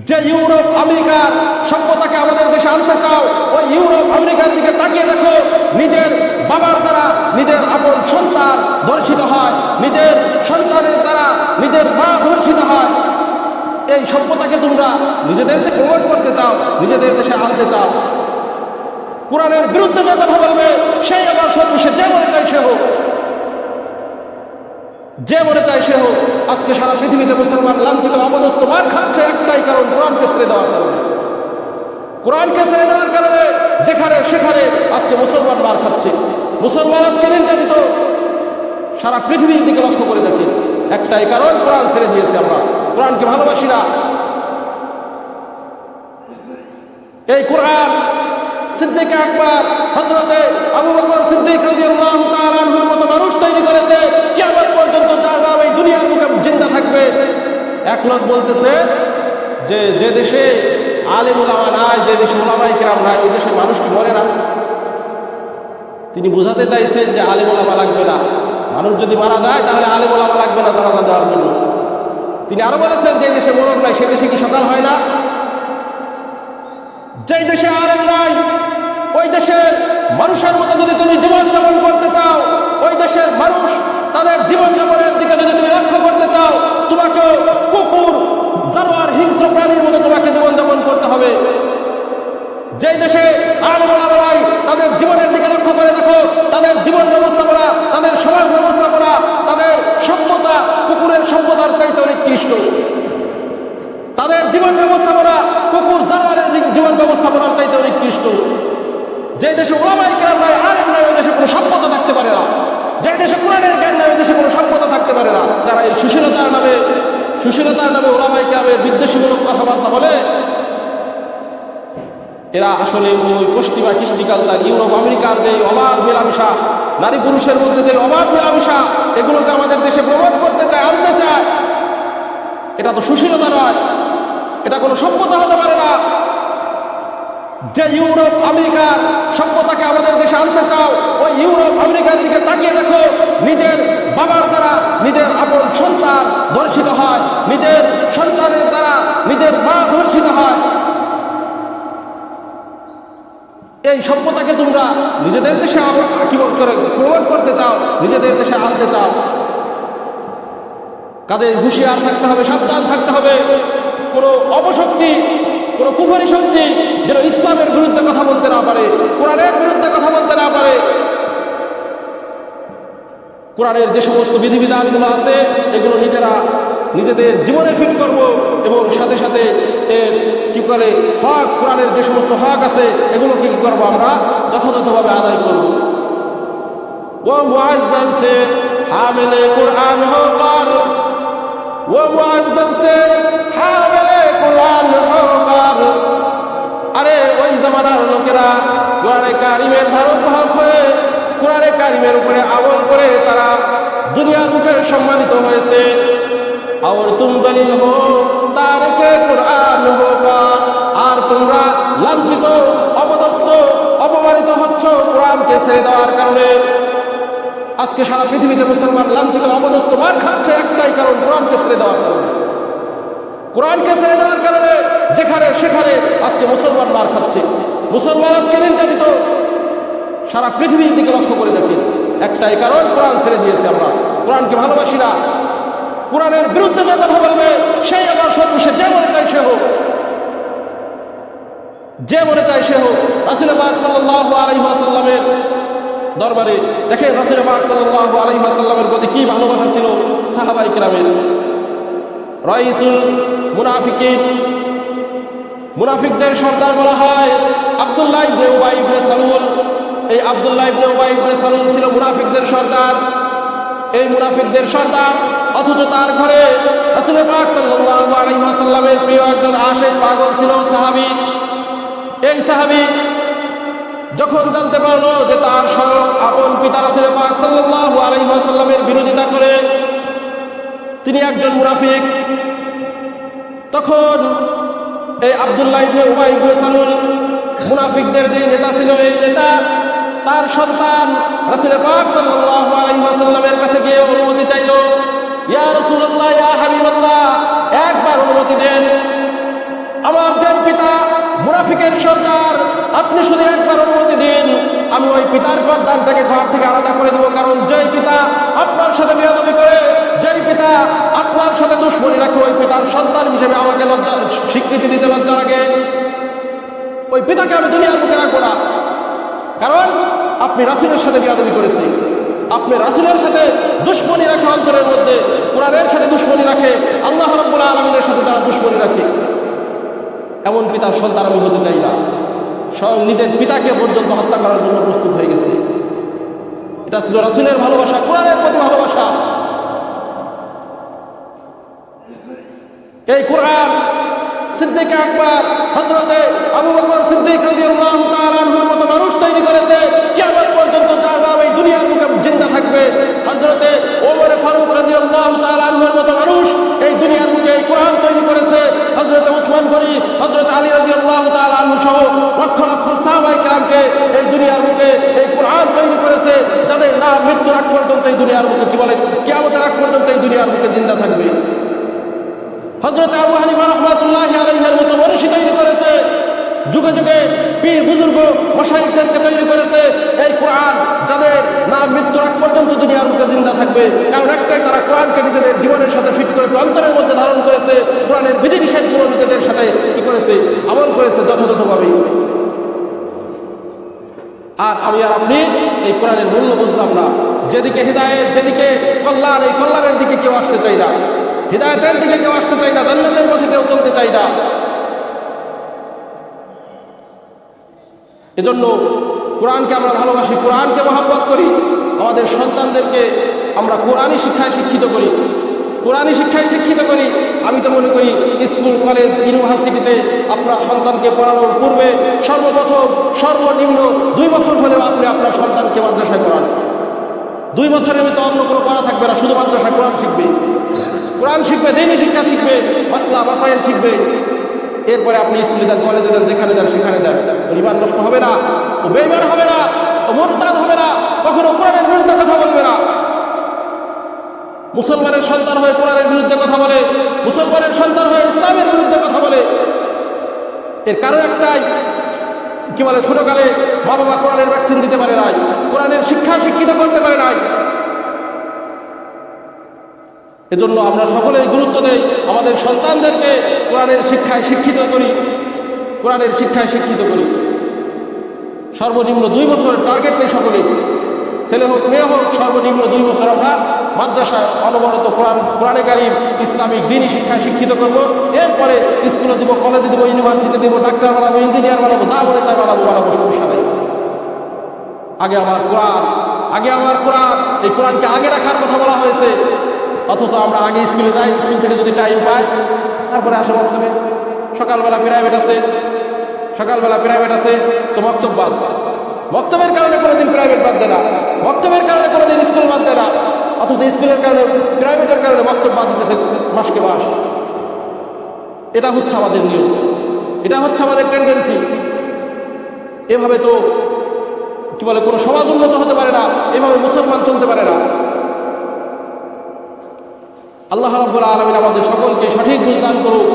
যে ইউরোপ আমেরিকার সভ্যতাকে আমাদের দেশে আনতে চাও, ওই ইউরোপ আমেরিকার দিকে তাকিয়ে দেখো, নিজের বাবার দ্বারা নিজের আপন সন্তান ধর্ষিত হয়, নিজের সন্তানের দ্বারা নিজের মা ধর্ষিত হয়। এই সভ্যতাকে তোমরা নিজেদেরকে প্রমোট করতে চাও, নিজেদের দেশে আনতে চাও। কোরআনের বিরুদ্ধে যে কথা বলবে সেই আবার সর্বশেষ যে মনে চাই সে হোক, যে মনে চাই সে হোক। আজকে সারা পৃথিবীতে মুসলমান লাঞ্ছিত অপদস্থ মার খাচ্ছে একটাই কারণ, কোরআনকে ছেড়ে দেওয়ার কারণে। কোরআনকে ছেড়ে দেওয়ার কারণে যেখানে সেখানে আজকে মুসলমান মার খাচ্ছে, মুসলমান আজকে নির্যাতিত। সারা পৃথিবীর দিকে লক্ষ্য করে দেখি, একটাই কারণ, কোরআন ছেড়ে দিয়েছি আমরা, কোরআনকে ভালোবাসি না। এই কোরআন সিদ্দিক আকবর হযরতে আবু বকর সিদ্দিক রাদিয়াল্লাহু তাআলা আনহুর মতো মানুষ তৈরি করেছে, কিয়ামত পর্যন্ত যার নাম এই দুনিয়ার বুকে জিন্দা থাকবে। এক লোক বলতেছে যে যে দেশে আলেম উলামা নাই, যে দেশে উলামায়ে কেরাম নাই, ওই দেশের মানুষ কি মরে না? তিনি বুঝাতে চাইছেন যে আলেম উলামা লাগবে না, মানুষ যদি মারা যায় তাহলে আলেম উলামা লাগবে না জানাজা দেওয়ার জন্য। তিনি আরো বলেছেন যে দেশে মরণ নাই সেই দেশে কি সকাল হয় না? যেই দেশে আলেম নাই ওই দেশের মানুষের মতো যদি তুমি জীবনযাপন করতে চাও, ওই দেশের মানুষ তাদের জীবনযাপনের দিকে যদি তুমি লক্ষ্য করতে চাও, তোমাকে কুকুর জানোয়ার হিংস্র প্রাণীর মতো তোমাকে জীবনযাপন করতে হবে। যেই দেশে আলেম ওলামা নাই তাদের জীবনের দিকে লক্ষ্য করে দেখো, তাদের জীবন ব্যবস্থাপনা, তাদের সমাজ ব্যবস্থাপনা, তাদের সভ্যতা কুকুরের সভ্যতার চাইতে নিকৃষ্ট। তাদের জীবন ব্যবস্থাপনা কুকুর জানোয়ারের জীবন ব্যবস্থাপনার চাইতে নিকৃষ্ট। যে দেশে উলামায়ে কেরাম নাই, আলেম নাই, ওই দেশে কোনো সভ্যতা থাকতে পারে না। যে দেশে কোরআনের জ্ঞান নাই, ওই দেশে কোনো সভ্যতা থাকতে পারে না। যারা এই সুশীলতার নামে উলামায়ে কেরামের বিদ্বেষমূলক কথাবার্তা বলে, এরা আসলে ওই পশ্চিমা কৃষ্টি কালচার, ইউরোপ আমেরিকার যে অবাধ মেলামেশা, নারী পুরুষের মধ্যে যে অবাধ মেলামেশা, এগুলোকে আমাদের দেশে প্রমোট করতে চায়, আনতে চায়। এটা তো সুশীলতা নয়, এটা কোনো সভ্যতা হতে পারে না। যে ইউরোপ আমেরিকার সভ্যতাকে আমাদের দেশে আনতে চাও, ওই ইউরোপ আমেরিকার দিকে তাকিয়ে দেখো, নিজের বাবার দ্বারা নিজের আপন সন্তান ধর্ষিত হয়, নিজের সন্তানের দ্বারা নিজের মা ধর্ষিত হয়। এই সভ্যতাকে তোমরা নিজেদের দেশে প্রমোট করতে চাও, নিজেদের দেশে আনতে চাও। কাজে হুঁশিয়ার থাকতে হবে, সাবধান থাকতে হবে। কোনো অপশক্তি, কোনো কুফরি শক্তি যেন ইসলামের বিরুদ্ধে কথা বলতে না পারে, কোরআনের বিরুদ্ধে কথা বলতে না পারে। কোরআনের যে সমস্ত বিধিবিধানগুলো আছে এগুলো নিজেদের জীবনে ফিট করব, এবং সাথে সাথে কি করে হক, কোরআনের যে সমস্ত হক আছে এগুলোকে কি করবো আমরা যথাযথভাবে আদায় করব। ও মুআজ্জাজ थे হামিলে কুরআন হো পার, ও মুআজ্জাজ थे হামিলে কুরআন হো পার। আরে ওই জামানার লোকেরা কোরআনে কারিমের ধারক বাহক হয়ে কোরআনে কারিমের উপরে আমল করে তারা দুনিয়ার মুখে সম্মানিত হয়েছে। আর তুম জালিল হো তারকে কুরআন হো পার, আর তোমরা লাঞ্ছিত, অপদস্থ, অপমানিত হচ্ছ কোরআনকে ছেড়ে দেওয়ার কারণে। আজকে সারা পৃথিবীতে মুসলমান লাঞ্ছিত, অপদস্থ, মার খাচ্ছে একটাই কারণ, কোরআনকে ছেড়ে দেওয়ার কারণে। কোরআনকে ছেড়ে দেওয়ার কারণে যেখানে সেখানে আজকে মুসলমান মার খাচ্ছে, মুসলমান আজকে নির্যাতিত। সারা পৃথিবীর দিকে লক্ষ্য করে দেখি, একটাই কারণ, কোরআন ছেড়ে দিয়েছি আমরা, কোরআনকে ভালোবাসি না। কোরআনের বিরুদ্ধে যে কথা বলবে সেই আবার সর্বশেষ যে মনে চাই সে হোক, যে মনে চাই সে হোক। রাসূল পাক সাল্লাল্লাহু আলাইহি ওয়াসাল্লামের দরবারে দেখেন রাসূল পাক সাল্লাল্লাহু আলাইহি ওয়াসাল্লামের প্রতি কি ভালোবাসা ছিল সাহাবায়ে কেরামের। রাইসুল মুনাফিকিন, মুনাফিকদের সর্দার বলা হয় আব্দুল্লাহ ইবনে উবাই ইবনে সালুল। এই আব্দুল্লাহ ইবনে উবাই ইবনে সালুল ছিল মুনাফিকদের সর্দার। এই মুনাফিকদের সর্দার, অথচ তার ঘরে রাসূল পাক সাল্লাল্লাহু আলাইহি ওয়াসাল্লামের প্রিয় একজন আশিক পাগল ছিল সাহাবী। এই সাহাবী যখন জানতে পারলো যে তার আপন পিতা রাসূল পাক সাল্লাল্লাহু আলাইহি ওয়াসাল্লামের বিরোধিতা করে, তিনি একজন মুনাফিক, তখন এই আব্দুল্লাহ ইবনে উবাই ইবনে সালুল মুনাফিকদের যে নেতা ছিল, এই নেতা তার সন্তান রাসূল পাক সাল্লাল্লাহু আলাইহি ওয়াসাল্লামের কাছে গিয়ে অনুমতি চাইলো, ইয়া রাসূলুল্লাহ, ইয়া হাবিবাল্লাহ, একবার অনুমতি দেন। ফিলিস্তিনের সরকার, আপনি শুধু একবার অনুমতি দিন, আমি ওই পিতার গর্দানটাকে ঘর থেকে আলাদা করে দেবো। কারণ যেই পিতা আপনার সাথে বেয়াদবি করে, যেই পিতা আপনার সাথে দুশ্মনী রাখে, ওই পিতার সন্তান হিসেবে আমাকে লজ্জা স্বীকৃতি দিতে লজ্জা লাগে। ওই পিতাকে আমি দুনিয়ার মুখে রাখবো না। কারণ আপনি রাসূলের সাথে বেয়াদবি করেছেন, আপনি রাসূলের সাথে দুশ্মনী রাখে, অন্তরের মধ্যে কোরআনের সাথে দুশ্মনী রাখে, আল্লাহ রাব্বুল আলামিনের সাথে যারা দুশ্মনী রাখে, এমন পিতার সন্তান আমি হতে চাই না। স্বয়ং নিজের পিতাকে পর্যন্ত হত্যা করার জন্য প্রস্তুত হয়ে গেছে। এটা ছিল রাসূলের ভালোবাসা, কোরআনের প্রতি ভালোবাসা। এই কোরআন সিদ্দিক আকবর হযরতে আবু বকর সিদ্দিক রাদিয়াল্লাহু তাআলা আনহুর মতো মানুষ তৈরি করেছে, কিয়ামত পর্যন্ত যার নাম এই দুনিয়ার মুখে জিন্দা থাকবে। হযরতে ওমর ফারুক রাদিয়াল্লাহু তাআলা আনহুর মতো মানুষ এই দুনিয়ার মুখে এই কোরআন তৈরি করেছে। হযরতে ওসমান গনি, হযরতে আলী রাদিয়াল্লাহু তাআলা আনহু সহ লক্ষ লক্ষ সাহাবায়ে কেরামকে এই দুনিয়ার মুখে এই কোরআন তৈরি করেছে, যাদের নাম মৃত্যুর আগ পর্যন্ত এই দুনিয়ার মুখে, কি বলে, কিয়ামতের আগ পর্যন্ত এই দুনিয়ার মুখে জিন্দা থাকবে। হযরত আবু হানিফা রাহমাতুল্লাহি আলাইহির মতো মনীষী তৈরি করেছে, যুগে যুগে পীর বুজুর্গ মাশায়েখদেরকে তৈরি করেছে। এই কোরআন যাদের নাম মৃত্যুর আগ পর্যন্ত দুনিয়ার মুখে জিন্দা থাকবে, কারণ একটাই, তারা কোরআনকে নিজেদের জীবনের সাথে ফিট করেছে, অন্তরের মধ্যে ধারণ করেছে, কোরআনের বিধিনিষেধগুলো নিজেদের সাথে কি করেছে, আমল করেছে যথাযথভাবে। আর আমি আর আপনি এই কোরআনের মূল্য বুঝলাম না। যেদিকে হিদায়াত, যেদিকে কল্যাণ, এই কল্যাণের দিকে কেউ আসতে চাই না, হিদায়াতের দিকে কেউ আসতে চাই না, জান্নাতের পথে কেউ চলতে চাই না। এজন্য কোরআনকে আমরা ভালোবাসি, কোরআনকে মহব্বত করি। আমাদের সন্তানদেরকে আমরা কোরআনী শিক্ষায় শিক্ষিত করি, কোরআনী শিক্ষায় শিক্ষিত করি। আমি তো মনে করি স্কুল, কলেজ, ইউনিভার্সিটিতে আপনার সন্তানকে পড়ানোর পূর্বে সর্বপ্রথম সর্বনিম্ন 2 বছর হলেও আপনি আপনার সন্তানকে মাদ্রাসায় পড়ান। 2 বছরের ভিতরে অন্য কোনো পড়া থাকবে না, শুধু মাদ্রাসায় কোরআন শিখবে, কোরআন শিখবে, দ্বীনি শিক্ষা শিখবে, মাসলা মাসাইল শিখবে। এরপরে আপনি স্কুলে যান, কলেজে যান, যেখানে যান সেখানে যান, ঈমান নষ্ট হবে না, ও বেঈমান হবে না, ও মুরতাদ হবে না, কখনো কোরআনের বিরুদ্ধে কথা বলবে না। মুসলমানের সন্তান হয়ে কোরআনের বিরুদ্ধে কথা বলে, মুসলমানের সন্তান হয়ে ইসলামের বিরুদ্ধে কথা বলে, এর কারণ একটাই, কি বলে, ছোটকালে মা বাবা কোরআনের ভ্যাকসিন দিতে পারে নাই, কোরআনের শিক্ষা শিক্ষিত করতে পারে নাই। এজন্য আমরা সকলেই গুরুত্ব দেই, আমাদের সন্তানদেরকে কোরআনের শিক্ষায় শিক্ষিত করি, কোরআনের শিক্ষায় শিক্ষিত করি। সর্বনিম্ন 2 বছরের টার্গেট নেই সকলেই, ছেলে হোক মেয়ে হোক, সর্বনিম্ন 2 বছর আমরা মাদ্রাসায় অনবরত কোরআনে কারীম, ইসলামিক দ্বীনি শিক্ষায় শিক্ষিত করব। এরপরে স্কুলে দিব, কলেজে দিব, ইউনিভার্সিটি দিব, ডাক্তার বানাবো, ইঞ্জিনিয়ার বানাবো, যা বলে তাই বানাবো, সমস্যা নেই। আগে আমার কোরআন, আগে আমার কোরআন, এই কোরআনকে আগে রাখার কথা বলা হয়েছে। অথচ আমরা আগে স্কুলে যাই, স্কুল থেকে যদি টাইম পাই তারপরে আসে মক্তবে। সকালবেলা প্রাইভেট আছে, সকালবেলা প্রাইভেট আছে তো মক্তব বাদ, মক্তবের কারণে কোনোদিন প্রাইভেট বাদ দেয় না, মক্তবের কারণে কোনোদিন স্কুল বাদ দেয় না। অথচ স্কুলের কারণে, প্রাইভেটের কারণে মক্তব বাদ দিতেছে মাসকে মাস। এটা হচ্ছে আমাদের নিয়ম, এটা হচ্ছে আমাদের টেন্ডেন্সি। এভাবে তো কি বলে, কোনো সমাজ উন্নত হতে পারে না, এভাবে মুসলমান চলতে পারে না। আল্লাহ রাব্বুল আলামিন আমাদের সকলকে সঠিক বুঝ দান করুক।